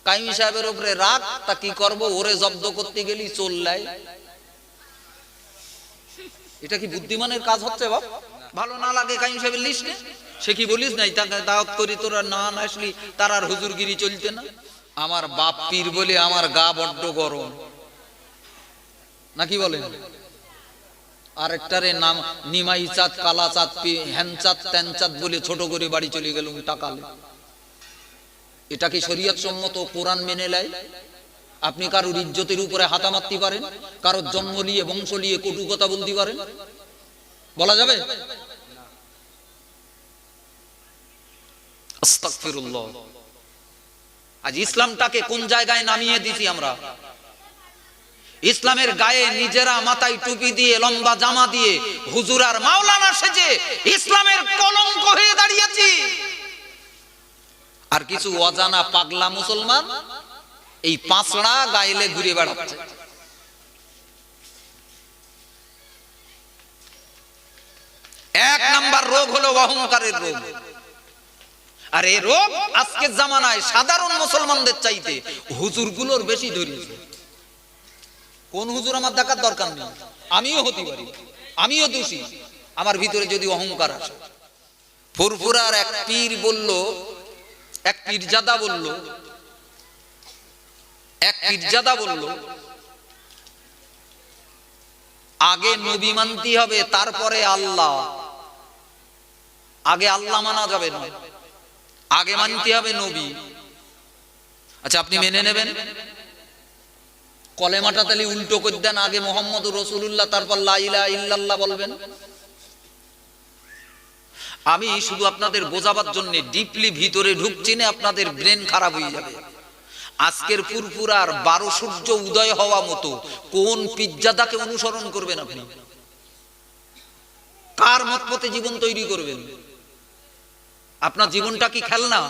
কাইমি সাহেবের উপরে রাগ, তা কি করব, ওরে জব্দ করতে গেলি চললাই। এটা কি বুদ্ধিমানের কাজ হচ্ছে বাপ? ভালো না লাগে কাইমি সাহেবের লিস্টে, সে কি বলিস নাই তাকে দাওয়াত করি, তোরা না আসলি তার আর হুজুরগিরি চলতে না। আমার বাপ পীর বলে আমার গা বড্ড গরম, নাকি বলেন? আরেকটারে নাম নিমাই চাঁদ, কালা চাঁদ, হ্যান চাঁদ, ত্যান চাঁদ বলে ছোট করে বাড়ি চলে গেল টাকালে। এটা কি শরীয়ত সম্মত? কোরআন মেনে নেয়? আপনি কারোর ইজ্জতের উপরে হাতা মারতে পারেন? কারোর জন্ম নিয়ে বংশ নিয়ে কটু কথা বলতে পারেন? বলা যাবে? আস্তাগফিরুল্লাহ। আজ ইসলামটাকে কোন জায়গায় নামিয়ে দিছি আমরা? ইসলামের গায়ে নিজেরা মাথায় টুপি দিয়ে লম্বা জামা দিয়ে হুজুর আর মাওলানা সেজে ইসলামের কলঙ্ক হয়ে দাঁড়িয়েছি। আর কিছু অজানা পাগলা মুসলমান এই পাঁচড়া গাইলে ঘুরে বেড়াচ্ছে। এক নাম্বার রোগ হলো অহংকারের রোগ। আর এই রোগ আজকের জামানায় সাধারণ মুসলমানদের চাইতে হুজুরগুলোর বেশি ধরেছে। কোন হুজুর আমার দেখার দরকার নেই, আমিও হতে পারি, আমিও দোষী, আমার ভিতরে যদি অহংকার আসে। ফুরফুরার এক পীর বলল, এক পীরজাদা বলল, এক পীরজাদা বলল, আগে নবী মানতে হবে তারপরে আল্লাহ। আগে আল্লাহ মানা যাবে না, আগে মানতে হবে নবী। আচ্ছা, আপনি মেনে নেবেন? কলেমাটা তাহলে উল্টো করে দেন, আগে মুহাম্মদুর রাসূলুল্লাহ তারপর লা ইলাহা ইল্লাল্লাহ বলবেন। আমি শুধু আপনাদের বোঝাবার জন্য ডিপলি ভিতরে ঢুকছি না, আপনাদের ব্রেন খারাপ হয়ে যাবে। আজকের ফুরফুরার 12 সূর্য উদয় হওয়া মতো কোন পিজ্জাদাকে অনুসরণ করবেন আপনি? কার মতপথে জীবন তৈরি করবেন? আপনার জীবনটা কি খেলনা?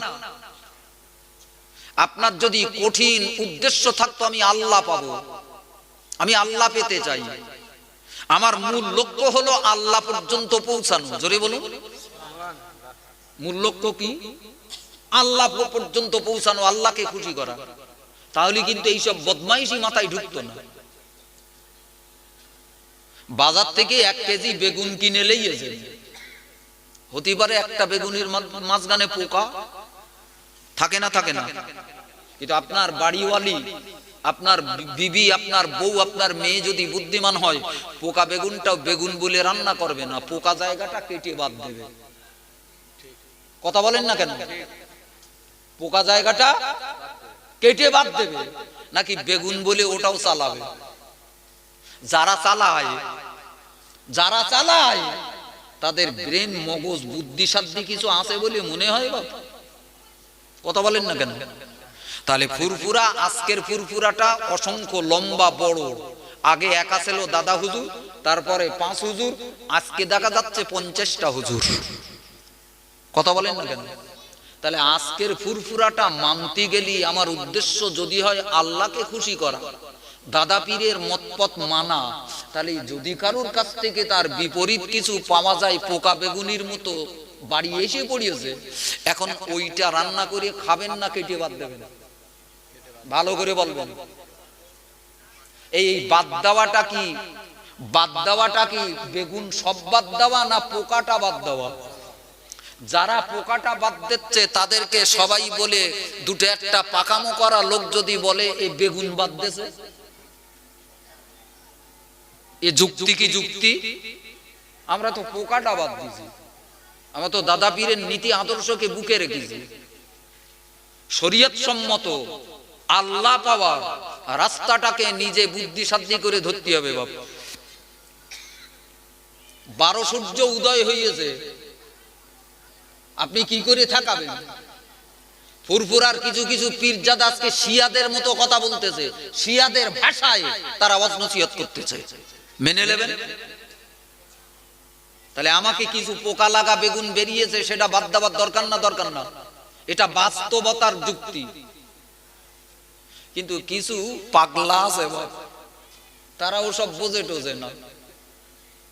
আপনার যদি কঠিন উদ্দেশ্য থাকতো আমি আল্লাহ পাবো, আমি আল্লাহ পেতে চাই, আমার মূল লক্ষ্য হলো আল্লাহ পর্যন্ত পৌঁছানো, জোরে বলুন মূল লক্ষ্য কি? আল্লাহ পর্যন্ত পৌঁছানো, আল্লাহকে খুশি করা, তাহলে কিন্তু এইসব বদমাইশি মাথায় ঢুকতো না। বাজার থেকে 1 কেজি বেগুন কিনে লইয়েছে, হতে পারে একটা বেগুনের মাঝখানে পোকা থাকে না, থাকে না, কিন্তু আপনার বাড়িওয়ালি, আপনার বিবি, আপনার বউ, আপনার মেয়ে যদি বুদ্ধিমান হয়, পোকা বেগুনটাও বেগুন বলে রান্না করবে না, পোকা জায়গাটা কেটে বাদ দেবে। কথা বলেন না কেন? পোকা জায়গাটা কেটে বাদ দেবে, নাকি বেগুন বলে ওটাও চালাবে? যারা চালায় তাদের ব্রেন, মগজ, বুদ্ধি সাধ্য কিছু আছে বলে মনে হয় বাবা। কথা বলেন না কেন? তাহলে ফুরফুরা, আজকের ফুরফুরাটা অসংখ্য লম্বা বড়। আগে একা ছিল দাদা হুজুর, তারপরে 5 হুজুর, আজকে দেখা যাচ্ছে 50টা হুজুর। কথা বলেন না কেন? তাহলে আজকের ফুরফুরাটা মানতে গেলি আমার উদ্দেশ্য যদি হয় আল্লাহকে খুশি করা, দাদা পীরের মতপথ মানা, তাহলে যদি কারোর কাছ থেকে তার বিপরীত কিছু পাওয়া যায়, পোকা বেগুনির মতো বাড়ি এসে পড়িয়েছে, এখন ওইটা রান্না করে খাবেন না কেটে বাদ দেবেন? ভালো করে বলবেন। এই বাদ দেওয়াটা কি? বাদ দেওয়াটা কি বেগুন সব বাদ দেওয়া, না পোকাটা বাদ দেওয়া? যারা পোকাটা বাদ দিচ্ছে তাদেরকে সবাই বলে, দুটো একটা পাকামো করা লোক যদি বলে এই বেগুন বাদ দিয়েছে, এ যুক্তি কি যুক্তি? আমরা তো পোকাটা বাদ দিয়েছি, আমরা তো দাদা পীরের নীতি আদর্শকে বুকে রেখেছি। শরীয়ত সম্মত আল্লাহ পাওয়া রাস্তাটাকে নিজে বুদ্ধি সাধ্য করে ধরতে হবে বাবা। 12 সূর্য উদয় হয়েছে, আপনি কি করে থাকাবেন? ফুরফুরার কিছু কিছু পীরজাদা আজকে শিয়াদের মতো কথা বলতেছে, শিয়াদের ভাষায় তারা ওয়াজ নসিহত করতেছে, মেনে নেবেন? তাহলে আমাকে কিছু পোকা লাগা বেগুন বেরিয়েছে, সেটা বাদ দেওয়ার দরকার না? দরকার না, এটা বাস্তবতার যুক্তি। কিন্তু কিছু পাগলা আছে তারা ওসব বোঝে টোঝে না,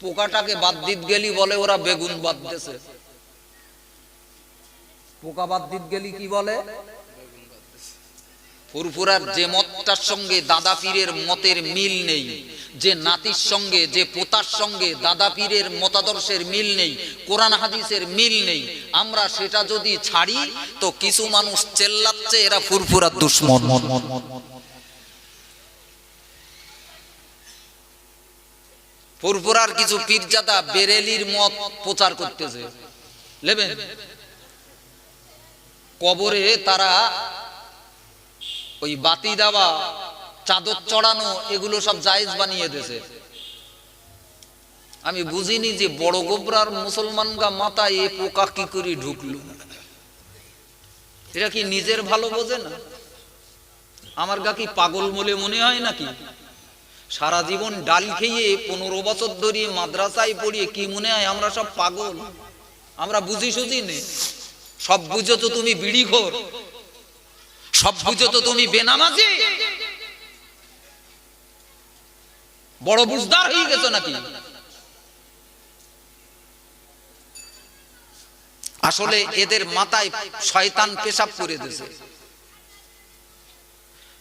পোকাটাকে বাদ দিত গেলি বলে ওরা বেগুন বাদ দিয়েছে, পোকা বাদ দিত গেলি কি বলে? ফুরফুরার যে মতটার সঙ্গে দাদা পীরের মতের মিল নেই, যে নাতির সঙ্গে যে পোতার সঙ্গে দাদা পীরের মতাদর্শের মিল নেই, কোরআন হাদিসের মিল নেই, আমরা সেটা যদি ছাড়ি তো কিছু মানুষ চেল্লাচ্ছে এরা ফুরফুরার দুশমন। ফুরফুরার কিছু পীরজাদা বেরেলির মত প্রচার করতেছে, নেবেন কবরে তারা ওই বাতি দেওয়া, চাদর চড়ানো এগুলো সব জায়েজ বানিয়ে দিয়েছে। আমি বুঝিনি যে বড় গোবরার মুসলমানগা মাথায় এ পোকা কি করে ঢুকলো। এটা কি নিজের ভালো বোঝে না? আমার গা কি পাগল বলে মনে হয় নাকি? সারা জীবন ডাল খেয়ে 15 বছর ধরে মাদ্রাসায় পড়িয়ে কি মনে হয় আমরা সব পাগল? আমরা বুঝি সুঝি নে। সব বুঝো তো তুমি বিড়িখোর, সব বুঝো তো তুমি বেনামাজি, বড় বুঝদার হয়ে গেছো নাকি? আসলে এদের মাথায় শয়তান পেশাব করে দিয়েছে।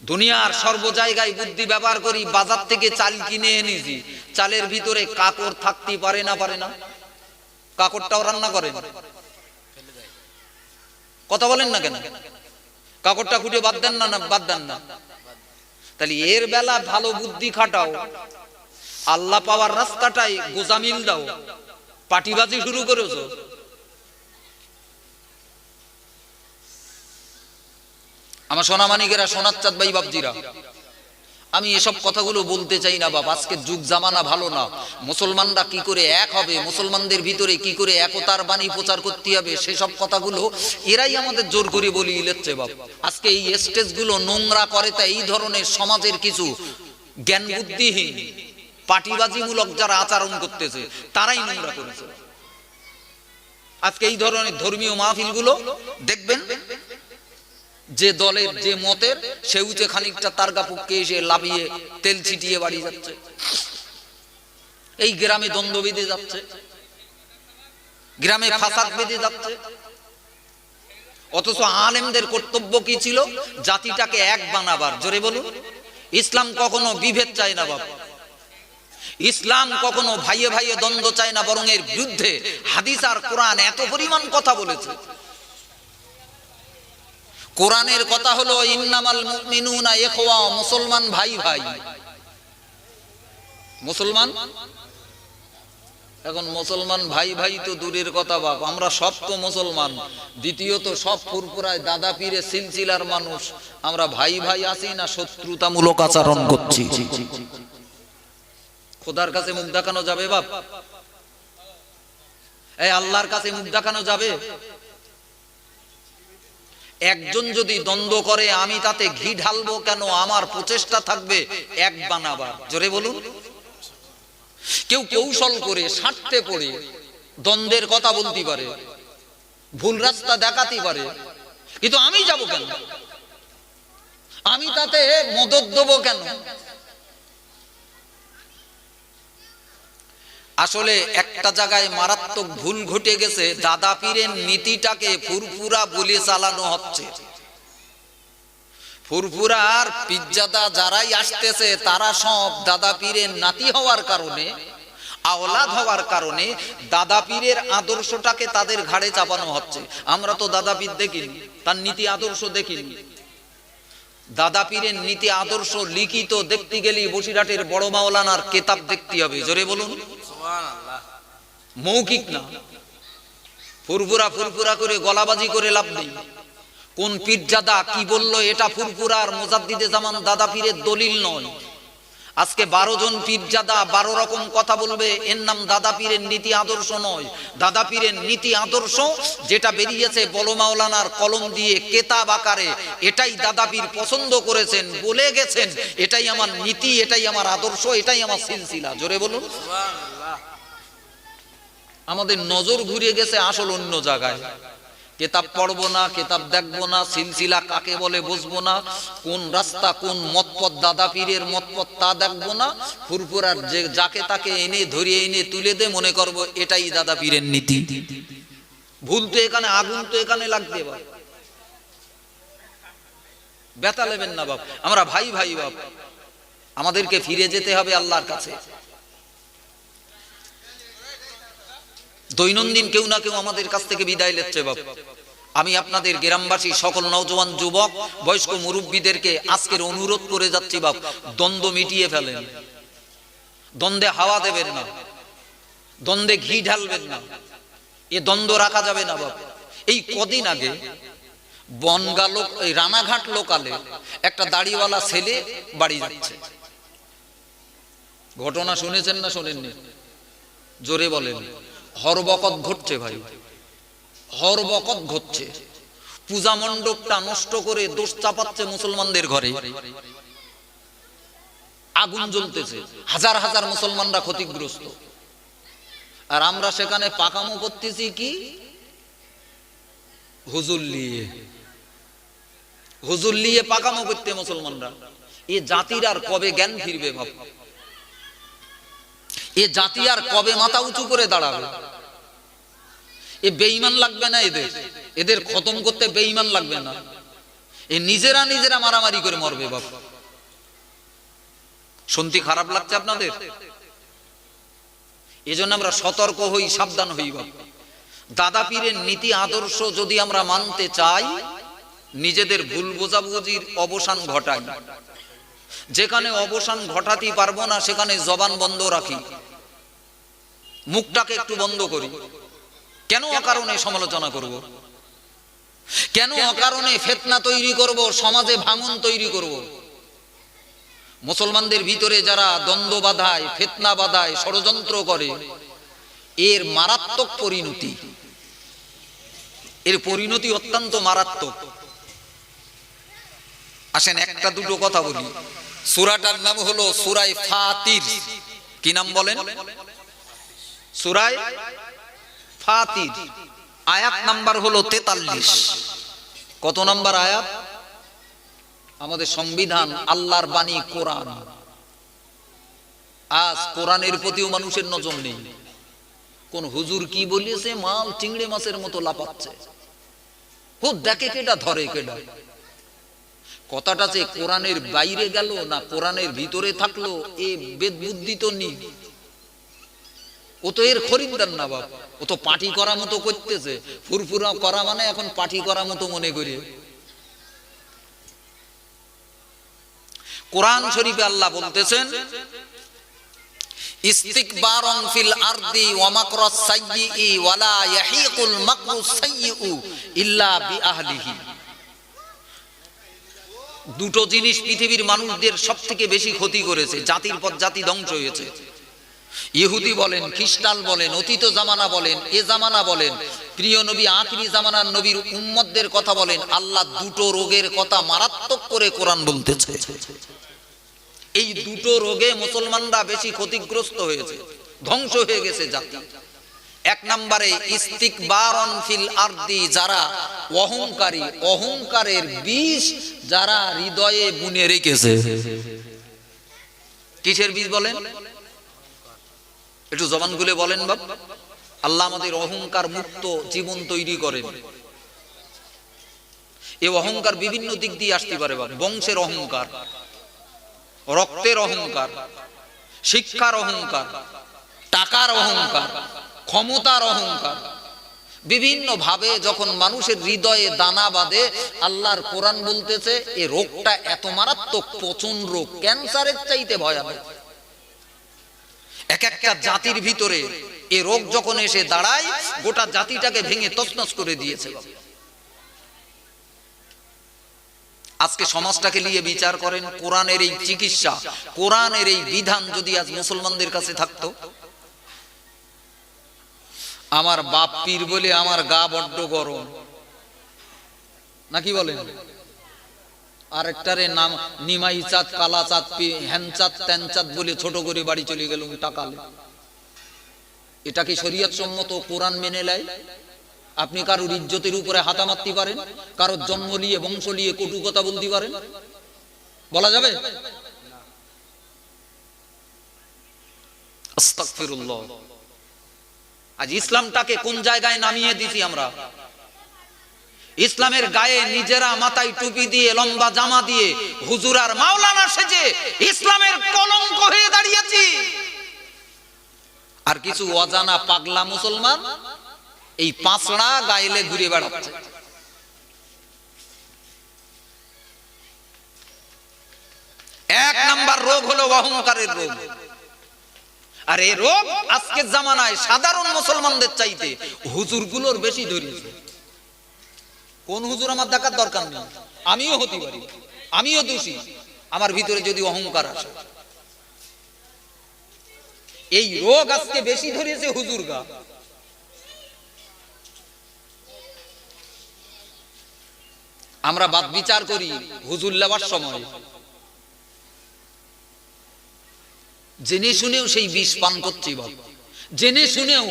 দুনিয়ার সর্ব জায়গায় বুদ্ধি ব্যবহার করি, বাজার থেকে চাল কিনে এনেছি, চালের ভিতরে কাকড় থাকতে পারে না? পারে না? কাকড়টাও রান্না করেন, কথা বলেন না কেন? কাকড়টা খুঁটে বাদ দেন না? বাদ দেন না? তাহলে এর বেলা ভালো বুদ্ধি খাটাও, আল্লাহ পাওয়ার রাস্তাটাই গোজামিল দাও, পাটিবাজি শুরু করেছো। আমার সোনামানিকেরা, সোনার চাঁদ ভাই বাবজিরা, আমি এসব কথাগুলো বলতে চাই না বাবা। আজকের যুগ জামানা ভালো না। মুসলমানরা কি করে এক হবে, মুসলমানদের ভিতরে কি করে একতার বাণী প্রচার করতে হবে, সেসব কথাগুলো এরাই আমাদের জোর করে বলিয়ে দিচ্ছে বাবা। আজকে এই স্টেজগুলো নোংরা করে, তাই এই ধরনের সমাজের কিছু জ্ঞান বুদ্ধিহীন পাটিবাজিমূলক যারা আচরণ করতেছে তারাই নোংরা করেছে। আজকে এই ধরনের ধর্মীয় মাহফিলগুলো দেখবেন, যে দলের যে মতের সে উঠে খানিকটা তারগা পক্ষে এসে লাভিয়ে তেল ছিটিয়ে বাড়ি যাচ্ছে, এই গ্রামে দ্বন্দ্ব বেঁধে যাচ্ছে, গ্রামে ফাসাদ বেঁধে যাচ্ছে। অথচ আলেমদের কর্তব্য কি ছিল? জাতিটাকে এক বানাবার। জোরে বলুন। ইসলাম কখনো বিভেদ চায় না বাবা, ইসলাম কখনো ভাইয়ে ভাইয়ে দ্বন্দ্ব চায় না, বরং এর বিরুদ্ধে হাদিস আর কোরআন এত পরিমাণ কথা বলেছে। কোরআনের কথা হলো ইন্নামাল মুমিনুনা ইখওয়া, মুসলমান ভাই ভাই। মুসলমান এখন মুসলমান ভাই ভাই তো দূরের কথা বাপ, আমরা সব তো মুসলমান। দ্বিতীয়ত সব ফুরফুরায় দাদা পীরে সিলসিলার মানুষ, আমরা ভাই ভাই আছি না শত্রুতামূলক আচরণ করছি? খোদার কাছে মুখ দেখানো যাবে বাপ? এই আল্লাহর কাছে মুখ দেখানো যাবে? একজন যদি দ্বন্দ্ব করে আমি তাতে ঘি ঢালবো কেন? আমার প্রচেষ্টা থাকবে এক বানাবার। জোরে বলুন। কেউ কৌশল করে স্বার্থে পড়ে দ্বন্দ্বের কথা বলতে পারে, ভুল রাস্তা দেখাতে পারে, কিন্তু আমি যাব কেন? আমি তাতে মদত দেবো কেন? আসলে একটা জায়গায় মারাত্মক ভুল ঘটে গেছে, দাদা পীরের নীতিটাকে ফুরফুরা বলে চালানো হচ্ছে। ফুরফুরার পিজ্জাদা যারাই আসতেছে তারা সব দাদা পীরের নাতি হওয়ার কারণে, আওলাদ হওয়ার কারণে দাদা পীরের আদর্শটাকে তাদের ঘাড়ে চাপানো হচ্ছে। আমরা তো দাদা পীর দেখিনি, তার নীতি আদর্শ দেখিনি। দাদা পীরের নীতি আদর্শ লিখিত দেখতে গেলে বসিরহাটের বড় মাওলানার কেতাব দেখতে হবে। জোরে বলুন। মৌখিক না। ফুরফুরা ফুরফুরা করে গলাবাজি করে লাভ নেই। কোন পীরজাদা কি বললো এটা ফুরফুরার মুজাদ্দিদে জামান দাদা পীরের দলিল নয়। আজকে 12 জন পীরজাদা 12 রকম কথা বলবে, এর নাম দাদা পীরের নীতি আদর্শ নয়। দাদা পীরের নীতি আদর্শ যেটা বেরিয়েছে বড় মাওলানার কলম দিয়ে কেতাব আকারে, এটাই দাদা পীর পছন্দ করেছেন, বলে গেছেন এটাই আমার নীতি, এটাই আমার আদর্শ, এটাই আমার সিলসিলা। জোরে বলুন। আমাদের নজর ঘুরে গেছে আসল অন্য জায়গায়। কেতাব পড়বো না, কেতাব দেখবো না, সিলসিলা কাকে বলে বুঝবো না, কোন রাস্তা কোন মতপথ দাদা পীরের মতপথ তা দেখবো না। ফুরফুরার যে যাকে তাকে এনে ধরিয়ে এনে তুলে দে, মনে করবো এটাই দাদা পীরের নীতি। ভুল তো এখানে, আগুন তো এখানে লাগতে পারে। ব্যথা নেবেন না বাপ, আমরা ভাই ভাই বাপ, আমাদেরকে ফিরে যেতে হবে আল্লাহর কাছে। দৈনন্দিন কেউ না কেউ আমাদের কাছ থেকে বিদায় নিচ্ছে বাপ। আমি আপনাদের গ্রামবাসী সকল নওজোয়ান যুবক বয়স্ক মুরব্বীদেরকে আজকের অনুরোধ করে যাচ্ছি বাপ, দ্বন্দ্ব মিটিয়ে ফেলেন। দ্বন্দ্বে হাওয়া দেবেন না, দ্বন্দ্বে ঘি ঢালবেন না, এ দ্বন্দ্ব রাখা যাবে না বাপ। এই কদিন আগে বনগা লোক, এই রানাঘাট লোকালে একটা দাড়িওয়ালা ছেলে বাড়ি যাচ্ছে। ঘটনা শুনেছেন না শোনেননি? জোরে বলেন। হরবকত ঘটছে ভাই, হরবকত ঘটছে। পূজা মণ্ডপটা নষ্ট করে দোষ চাপাচ্ছে মুসলমানদের ঘরে, আগুন জ্বলতেছে, হাজার হাজার মুসলমানরা ক্ষতিগ্রস্ত। আর আমরা সেখানে পাকামো করতেছি কি? হুজুর নিয়ে, হুজুর নিয়ে পাকামো করতে মুসলমানরা। এ জাতির আর কবে জ্ঞান ফিরবে বাপ? এ জাতি আর কবে মাথা উঁচু করে দাঁড়াবে? এ বেঈমান লাগবে না এদের? এদের খতম করতে বেঈমান লাগবে না? এ নিজেরা নিজেরা মারামারি করে মরবে বাপ। শুনতে খারাপ লাগছে আপনাদের? এজন্য আমরা সতর্ক হই, সাবধান হই বাপ। দাদা পীরের নীতি আদর্শ যদি আমরা মানতে চাই, নিজেদের ভুল বোঝাবুঝির অবসান ঘটাই। যেখানে অবসান ঘটাতে পারবো না সেখানে জবান বন্ধ রাখি, মুখটাকে একটু বন্ধ করি। কেন অকারণে সমালোচনা করব? কেন অকারণে ফিতনা তৈরি করব, সমাজে ভাঙন তৈরি করব? মুসলমানদের ভিতরে যারা দ্বন্দ্ব বাঁধায়, ফিতনা বাঁধায়, ষড়যন্ত্র করে, এর মারাত্মক পরিণতি, এর পরিণতি অত্যন্ত মারাত্মক। আসেন একটা দুটো কথা বলি। সূরাটার নাম হলো সূরা ফাতির। কি নাম বলেন? সূরা ফাতির। আয়াত নাম্বার হলো 43। কত নাম্বার আয়াত? আমাদের সংবিধান, আল্লাহর বাণী কোরআন। আজ কোরআনের প্রতিও মানুষের নজর নেই। কোন হুজুর কি বলিয়েছে, মাল চিংড়ি মাছের মতো লাপাচ্ছে, খুব দেখে কেডা ধরে কেডা। কথাটা যে কোরআনের বাইরে গেল না কোরআনের ভিতরে থাকলো, এ বেদ বুদ্ধি তো নেই। ও তো এর খরিদ্দার না বাপ, ও তো পার্টি করা মতো করতেছে। ফুরফুরা করা মানে এখন পার্টি করা মতো মনে করে। কোরআন শরীফে আল্লাহ বলতেছেন, ইস্তিকবারন ফিল আরদি ওয়া মাকরাস সাইয়্যি ওয়া লা ইয়াহিকুল মাকরুস সাইয়্যু ইল্লা বিআহলিহি। দুটো জিনিস পৃথিবীর মানুষদের সবথেকে বেশি ক্ষতি করেছে, জাতির পর জাতি ধ্বংস হয়েছে। ইহুদি বলেন, খ্রিস্টান বলেন, অতীত জামানা বলেন, এ জামানা বলেন, প্রিয় নবী আখিরি জামানার নবীর উম্মতদের কথা বলেন, আল্লাহ দুটো রোগের কথা মারাত্মক করে কোরআন বলতেছে। এই দুটো রোগে মুসলমানরা বেশি ক্ষতিগ্রস্ত হয়েছে, ধ্বংস হয়ে গেছে জাতি। এক নম্বরে ইস্তিকবারন ফিল আরদি, যারা অহংকারী, অহংকারের বীজ যারা হৃদয়ে বুনে রেখেছে। কিসের বীজ বলেন? একটু জবান খুলে বলেন বাপ। আল্লাহ আমাদের অহংকার মুক্ত জীবন তৈরি করেন। এই অহংকার বিভিন্ন দিক দিয়ে আসতে পারে বাপ। বংশের অহংকার, রক্তের অহংকার, শিক্ষার অহংকার, টাকার অহংকার, ক্ষমতার অহংকার, বিভিন্ন ভাবে যখন মানুষের হৃদয়ে দানা বাঁধে, আল্লাহর কোরআন বলতেছে এই রোগটা এত মারাত্মক, পচন রোগ, ক্যান্সারের চাইতে ভয়ানক। এক একটা জাতির ভিতরে এই রোগ যখন এসে দাঁড়ায়, গোটা জাতিটাকে ভেঙে তছনছ করে দিয়েছে। আজকে সমাজটাকে নিয়ে বিচার করেন, কোরআনের এই চিকিৎসা, কোরআনের এই বিধান যদি আজ মুসলমানদের কাছে থাকতো। আমার বাপ পীর বলে আমার গা বড্ড গরম, নাকি বলেন? আরেকটারে নাম নিমাই চাঁদ, কালা চাঁদ, হ্যান চাঁদ, ত্যান চাঁদ বলে ছোট করে বাড়ি চলে গেল টাকালে। এটা কি শরীয়ত সম্মত? কোরআন মেনে নেয়? আপনি কারোর ইজ্জতের উপরে হাতা মারতে পারেন? কারোর জন্ম নিয়ে বংশ নিয়ে কটু কথা বলতে পারেন? বলা যাবে? আস্তাগফিরুল্লাহ। আজ ইসলামটাকে কোন জায়গায় নামিয়ে দিছি আমরা? ইসলামের গায়ে নিজেরা মাথায় টুপি দিয়ে লম্বা জামা দিয়ে হুজুর আর মাওলানা সেজে ইসলামের কলঙ্ক হয়ে দাঁড়িয়েছি। আর কিছু অজানা পাগলা মুসলমান এই পাঁচড়া গাইলে ঘুরে বেড়াচ্ছে। এক নাম্বার রোগ হলো অহংকারের রোগ। আর এই রোগ আজকের জামানায় সাধারণ মুসলমানদের চাইতে হুজুরগুলোর বেশি ধরেছে। কোন হুজুর আমার দেখার দরকার নেই, আমিও হতে পারি, আমিও দোষী, আমার ভিতরে যদি অহংকার আসে। এই রোগ আজকে বেশি ধরেছে হুজুরগা। আমরা বাদ বিচার করি হুজুর লেবার সময়, জেনে শুনেও সেই বিষ পান করছি। বাবা, জেনে শুনেও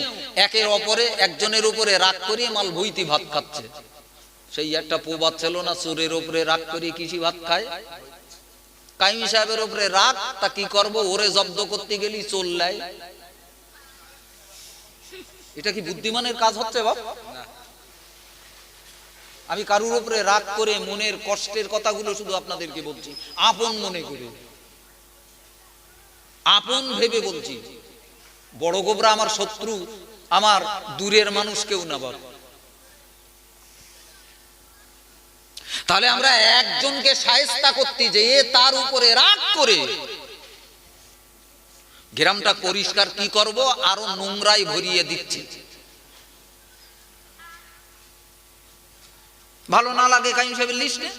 একের অপরে একজনের উপরে রাগ করিয়ে মাল ভুইতি ভাত খাচ্ছে। সেই একটা প্রবাদ ছিল না, চোরের উপরে রাগ করি কৃষি ভাত খায়। কাইমি সাহেবের উপরে রাগ, তা কি করবো, ওরে জব্দ করতে গেলি চললাই। এটা কি বুদ্ধিমানের কাজ হচ্ছে বাপ? আমি কারুর উপরে রাগ করে মনের কষ্টের কথাগুলো শুধু আপনাদেরকে বলছি, আপন মনে করে, আপন ভেবে বলছি। বড় গোবরা আমার শত্রু, আমার দূরের মানুষ কেউ না বাপ। তাহলে আমরা একজনকে শায়েস্তা করতে যে তার উপরে রাগ করে গ্রামটা পরিষ্কার কি করব, আরো নোংরাই ভরিয়ে দিচ্ছি। ভালো না লাগে কাইম সাহেবের লিস্টে,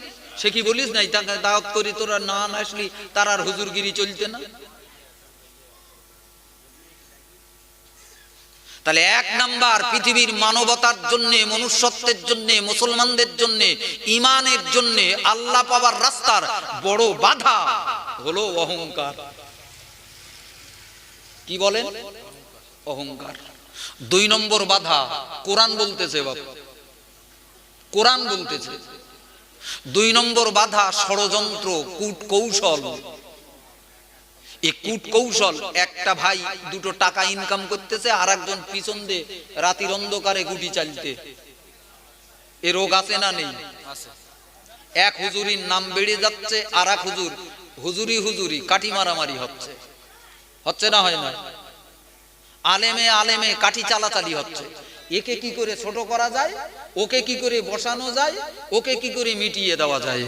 সে কি বলিস নাই তাকে দাওয়াত করি, তোরা না আসলি তার আর হুজুরগিরি চলতে না। তাহলে এক নাম্বার পৃথিবীর মানবতার জন্য, মনুষ্যত্বের জন্য, মুসলমানদের জন্য, ইমানের জন্য, আল্লাহ পাওয়ার রাস্তার বড় বাধা হলো অহংকার। কি বলেন? অহংকার। দুই নম্বর বাধা কোরআন বলতেছে বাবা, কোরআন বলতেছে। দুই নম্বর বাধা ষড়যন্ত্র, কূট কৌশল। এই কূট কৌশল, একটা ভাই দুটো টাকা ইনকাম করতেছে, আর একজন পিছন দিয়ে রাতের অন্ধকারে গুটি চালতে। এ রোগ আছে না নেই? এক হুজুরির নাম বেড়ে যাচ্ছে, আর এক হুজুর হুজুরি হুজুরি কাঠি মারামারি হচ্ছে। হচ্ছে না হয় না? আলেমে আলেমে কাঠি চালাচালি হচ্ছে। একে কি করে ছোট করা যায়, ওকে কি করে বসানো যায়, ওকে কি করে মিটিয়ে দেওয়া যায়।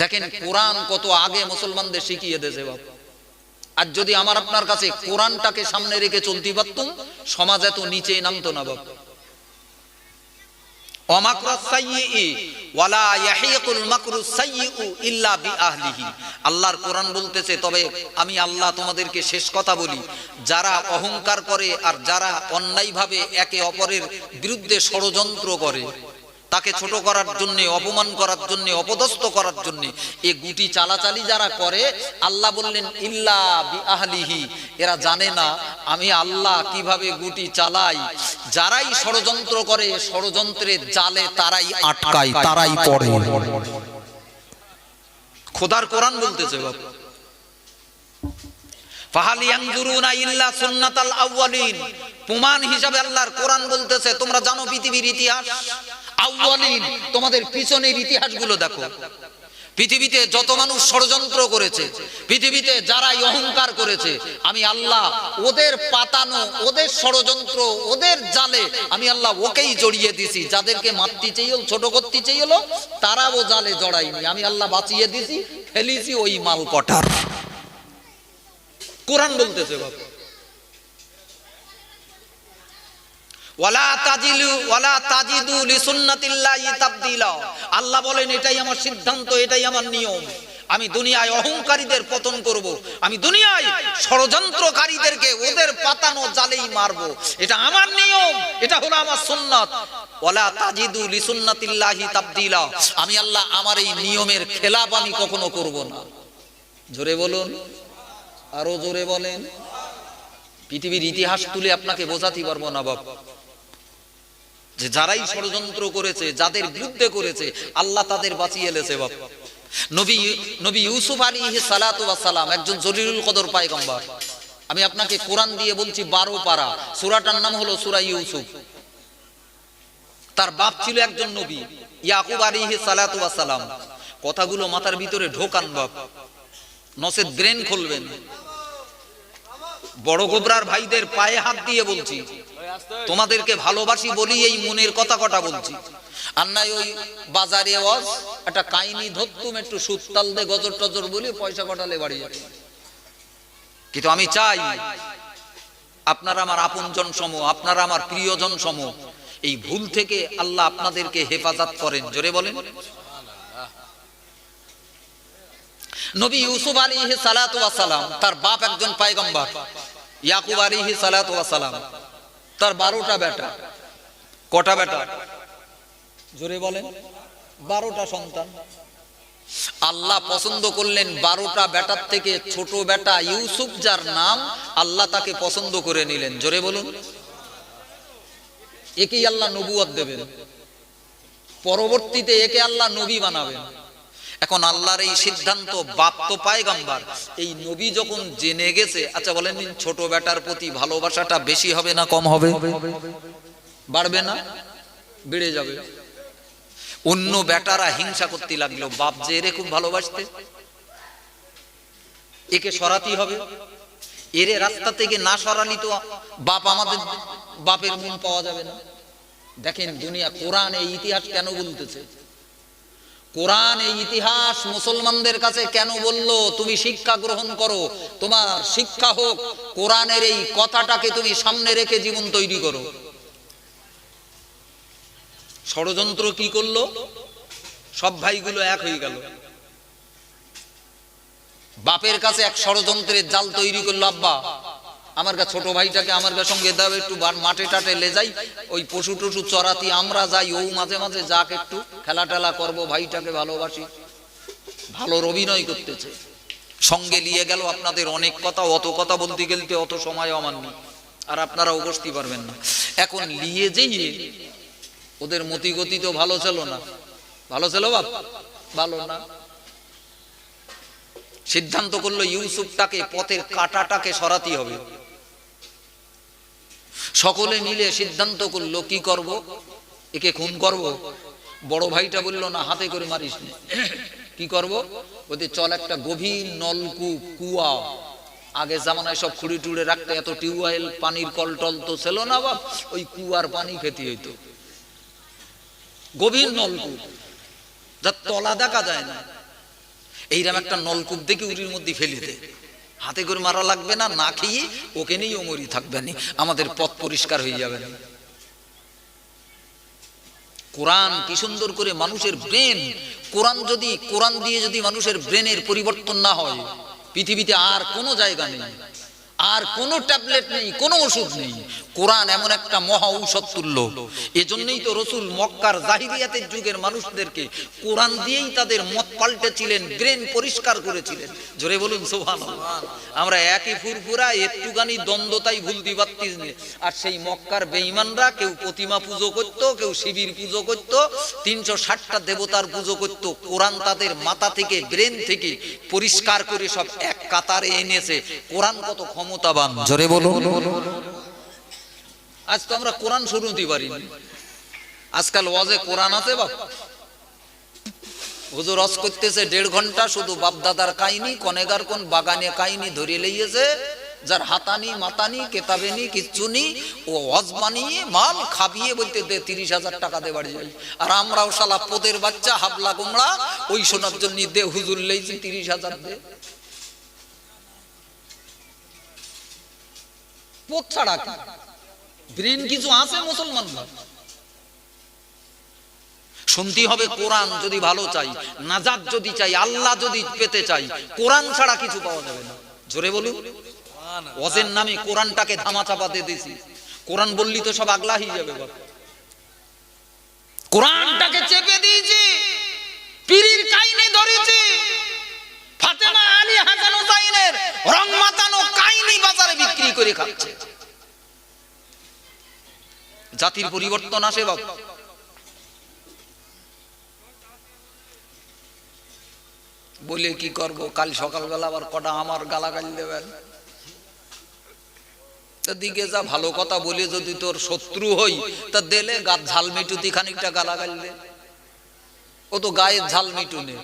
দেখেন কোরআন কত আগে মুসলমানদের শিখিয়ে দিয়েছে বাবা। আর যদি আমার আপনার কাছে কোরআনটাকে সামনে রেখে চলতে পারতাম, সমাজ এত নিচে নামতো না বাবা। আল্লাহর কোরআন বলতেছে, তবে আমি আল্লাহ তোমাদেরকে শেষ কথা বলি, যারা অহংকার করে আর যারা অন্যায়ভাবে একে অপরের বিরুদ্ধে ষড়যন্ত্র করে, তাকে ছোট করার জন্য, অপমান করার জন্য, অপদস্থ করার জন্য এই গুটি চালাচালি যারা করে, আল্লাহ বললেন ইল্লা বিআহলিহি, এরা জানে না আমি আল্লাহ কিভাবে গুটি চালাই। যারাই ষড়যন্ত্র করে, ষড়যন্ত্রের জালে তারাই আটকায়, তারাই পড়ে। খোদার কোরআন বলতেছে বাবা, ফাহাল ইয়ানজুরুনা ইল্লা সুন্নাতাল আউয়ালিন। প্রমাণ হিসাবে আল্লাহর কোরআন বলতেছে, তোমরা জানো পৃথিবীর ইতিহাস, আউয়ালিন তোমাদের পিছনের ইতিহাসগুলো দেখো। পৃথিবীতে যত মানুষ ষড়যন্ত্র করেছে, পৃথিবীতে যারাই অহংকার করেছে, আমি আল্লাহ ওদের পাতানো, ওদের ষড়যন্ত্র, ওদের জালে আমি আল্লাহ ওকেই জড়িয়ে দিছি। যাদেরকে মারতে চাইল, ছোট করতে চাইল, তারাও জালে জড়াইনি, আমি আল্লাহ বাঁচিয়ে দিছি, ফেলিছি ওই মাল কটার। কোরআন বলতেছে বাবা, আল্লাহ বলেন এটাই আমার সিদ্ধান্ত, এটাই আমার নিয়ম। আমি দুনিয়ায় অহংকারীদের পতন করব, আমি দুনিয়ায় ষড়যন্ত্রকারীদেরকে ওদের পাতানো জালেই মারবো। এটা আমার নিয়ম, এটা হলো আমার সুন্নাত। ওয়ালা তাজিদু লিসুন্নাতিল্লাহি তাবদীলা, আমি আল্লাহ আমার এই নিয়মের খেলাফ আমি কখনো করব না। জোরে বলুন, আরো জোরে বলেন। পৃথিবীর ইতিহাস তুলে আপনাকে বোঝাতে পারবো না বাবা, যে যারাই ষড়যন্ত্র করেছে, যাদের বিরুদ্ধে করেছে, আল্লাহ তাদের বাঁচিয়ে এনেছে বাবা। নবী ইউসুফ আলাইহিস সালাতু ওয়াস সালাম একজন জলিলুল কদর পয়গম্বর। আমি আপনাকে কোরআন দিয়ে বলছি, 12 পারা, সূরাটার নাম হলো সূরা ইউসুফ। তার বাপ ছিল একজন নবী, ইয়াকুব আলাইহিস সালাতু ওয়াস সালাম। কথাগুলো মাথার ভিতরে ঢোকান বাপ, নসেদ ব্রেন খুলবেন। বড় গোবরার ভাইদের পায়ে হাত দিয়ে বলছি, তোমাদেরকে ভালোবাসি বলি এই মনের কথা কটা বলছি। আর নাই ওই বাজারে ওয়াজ একটা কাহিনী ধরতুম, একটু সুতাল দে গজর টজর বলি পয়সা কটালে বাড়ি যাবে। কিন্তু আমি চাই আপনারা আমার আপনজন সম, আপনারা আমার প্রিয়জন সম, এই ভুল থেকে আল্লাহ আপনাদেরকে হেফাজত করেন। জোরে বলেন। নবী ইউসুফ আলাইহিস সালাতু ওয়াস সালাম, তার বাপ একজন পয়গম্বর। ইয়াকুব আলাইহিস সালাতু ওয়াস সালাম, তার 12টা বেটা। কটা বেটা? জোরে বলেন। 12টা সন্তান। আল্লাহ পছন্দ করলেন 12টা বেটার থেকে ছোট বেটা ইউসুফ, যার নাম, আল্লাহ তাকে পছন্দ করে নিলেন। জোরে বলুন। একেই আল্লাহ নবুয়ত দেবেন, পরবর্তীতে একে আল্লাহ নবী বানাবেন। এখন আল্লাহর এই সিদ্ধান্ত, বাপ তো পয়গম্বর, এই নবী যখন জেনে গেছে, আচ্ছা বলেন ছোট বেটার প্রতি ভালোবাসাটা বেশি হবে না কম হবে? বাড়বে না? বেড়ে যাবে। অন্য বেটারা হিংসা করতে লাগলো, বাপ যে এরে খুব ভালোবাসতে, একে সরাতে হবে। এরে রাস্তা থেকে না সরালি তো বাপ, আমাদের বাপের মন পাওয়া যাবে না। দেখেন দুনিয়া, কোরআন এই ইতিহাস কেন বলতেছে? কোরআন এই ইতিহাস মুসলমানদের কাছে কেন বললো তুমি শিক্ষা গ্রহণ করো, তোমার শিক্ষা হোক কোরআনের এই কথাটাকে তুমি সামনে রেখে জীবন তৈরি করো। ষড়যন্ত্র কি করলো? সব ভাইগুলো এক হয়ে গেল। বাপের কাছে এক ষড়যন্ত্রের জাল তৈরি করলো, আব্বা আমার কাছে ছোট ভাইটাকে আমার কাছে সঙ্গে দাও, একটু মাঠে টাটে লে যাই, ওই পশু টশু চড়াতি আমরা যাই, ও মাঝে মাঝে যাক, একটু খেলা টেলা করবো, ভাইটাকে ভালোবাসি। ভালোর অভিনয় করতেছে, সঙ্গে নিয়ে গেল। আপনাদের অনেক কথা, অত কথা বলতে গেলতে অত সময় আমার নেই, আর আপনারাও বসতে পারবেন না। এখন নিয়ে যেয়ে ওদের মতি গতি তো ভালো ছিল না। ভালো ছিল বাপ? ভালো না। সিদ্ধান্ত করলো ইউসুফটাকে, পথের কাঁটাটাকে সরাতে হবে। সকলে মিলে সিদ্ধান্ত করলো কি করব, একে খুন করব। বড় ভাইটা বলল না, হাতে করে মারিস না। কি করব? ওদের চল একটা গভীর নলকূপ, কুয়া, আগে জামানায় সব খুঁড়ি টুড়ে রাখতে, এত টিউবওয়েল পানির কল টল তো ছিল না বাপ, ওই কুয়ার পানি খেতে হইতো। গভীর নলকূপ, যার তলা দেখা যায় না, এইরকম একটা নলকূপ দেখে উরির মধ্যে ফেলে দে। হাতে করে মারা লাগবে না, না খেয়ে ওকে নিয়ে ওমরি থাকবে না, আমাদের পথ পরিষ্কার হয়ে যাবে না। কোরআন কি সুন্দর করে মানুষের ব্রেন, কোরআন দিয়ে যদি মানুষের ব্রেনের পরিবর্তন না হয়, পৃথিবীতে আর কোনো জায়গা নেই, আর কোনো ট্যাবলেট নেই, কোনো ওষুধ নেই। কোরআন এমন একটা মহা ঔষধ তুল্য। এজন্যই তো রসুল মক্কার জাহিলিয়াতের যুগের মানুষদেরকে কোরআন দিয়েই তাদের মত পাল্টেছিলেন, ব্রেন পরিষ্কার করেছিলেন। জোরে বলুন সুবহানাল্লাহ। আমরা একই ফুরফুরা, একটুখানি দ্বন্দ্বতাই ভুলতে পারতিস না। আর সেই মক্কার বেঈমানরা কেউ প্রতিমা পুজো করত, কেউ শিবির পুজো করত, 360টা দেবতার পুজো করত। কোরআন তাদের মাথা থেকে, ব্রেন থেকে পরিষ্কার করে সব এক কাতারে এনেছে। কোরআন কত ক্ষমতাবান, জোরে বলুন। আজ তো আমরা কোরআন শুনতে পারি না। আজকাল ওয়াজে কোরআন আছে বাপ, হুজুর ওয়াজ করতেছে 1.5 ঘন্টা, শুধু বাপ দাদার কাহিনী, কনেগার কোন বাগানে কাহিনী ধরে লইয়েছে, যার হাতানি মাতানি কেতাবেনি কিচ্ছু নি, ও ওয়াজ বানিয়ে মাল খাবিয়ে বলতে দে 30,000 টাকা দে বাড়ি যাই। আর আমরাও শালা পোদের বাচ্চা হাবলা গোমড়া, ওই শোনার জন্য দে হুজুর লইছি 30,000 দে। পোদ ছাড়া ব্রেন কিছু আছে মুসলমান? শুনতে হবে কোরআন যদি ভালো চাই, নাজাত যদি চাই, আল্লাহ যদি পেতে চাই, কোরআন ছাড়া কিছু পাওয়া যাবে না। জোরে বলুন। ওয়াজের নামে কোরআনটাকে ধামা চাপাতে দিয়েছি। কোরআন বললি তো সব আগলা হয়ে যাবে বাবা। কোরআনটাকে চেপে দিয়েছি, পীরের কাহিনী ধরেছি, ফাতেমা আলী হাসান হুসাইনের রং মাতানো কাহিনী বাজারে বিক্রি করে খাচ্ছে। জাতির পরিবর্তন আসে বাবা। বলে কি করব, কাল সকালবেলা আবার কটা আমার গালাগালি দেবেন। তা দিকে যা ভালো কথা বলে যদি তোর শত্রু হই তা দেলে গাত ঝাল মিটুতি খানিকটা গালাগালি, ও তো গায়ের ঝাল মিটুনে।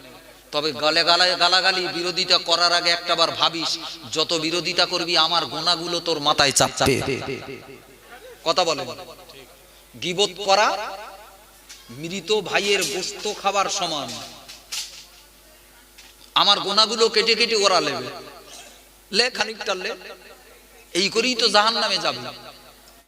তবে গালে গালাগালি বিরোধিতা করার আগে একটাবার ভাবিস, যত বিরোধিতা করবি আমার গোনাগুলো তোর মাথায় চাপবে। কথা বলে, গীবত করা মৃত ভাইয়ের গোশত খাবার সমান। আমার গোনাগুলো কেটে কেটে ওরা লেবে, লে খানিকটা লে, এই করেই তো জাহান্নামে যাবে।